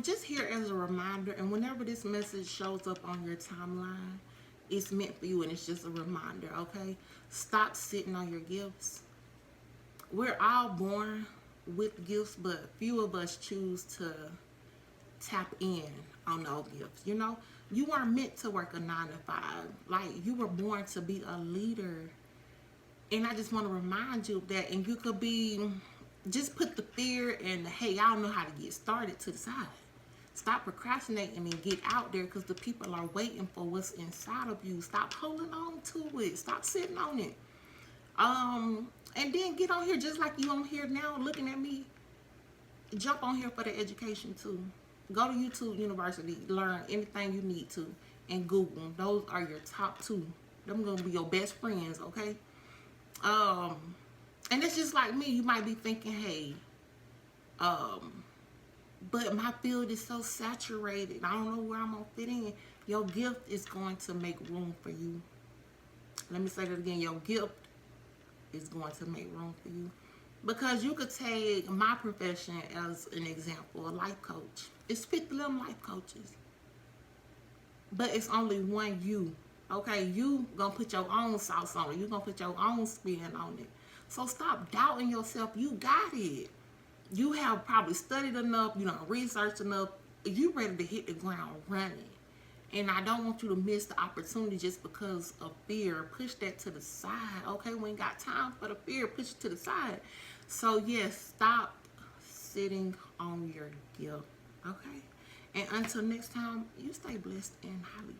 Just here as a reminder, and whenever this message shows up on your timeline, it's meant for you, and it's just a reminder, okay? Stop sitting on your gifts. We're all born with gifts, but few of us choose to tap in on those gifts. You know, you weren't meant to work a 9 to 5. Like, you were born to be a leader. And I just want to remind you of that. And you could be, just put the fear and the, hey, I don't know how to get started to the side. Stop procrastinating and get out there, because the people are waiting for what's inside of you. Stop holding on to it. Stop sitting on it. And then get on here just like you on here now looking at me. Jump on here for the education too. Go to YouTube University, learn anything you need to, and Google. Those are your top 2. Them gonna be your best friends, okay? And it's just like me. You might be thinking, hey, but my field is so saturated. I don't know where I'm gonna fit in. Your gift is going to make room for you. Let me say that again. Your gift is going to make room for you. Because you could take my profession as an example, a life coach. It's 50 little life coaches. But it's only one you. Okay, you gonna put your own sauce on it. You gonna put your own spin on it. So stop doubting yourself. You got it. You have probably studied enough, you know, researched enough. You ready to hit the ground running. And I don't want you to miss the opportunity just because of fear. Push that to the side, okay? We ain't got time for the fear. Push it to the side. So, yes, stop sitting on your guilt, okay? And until next time, you stay blessed and highly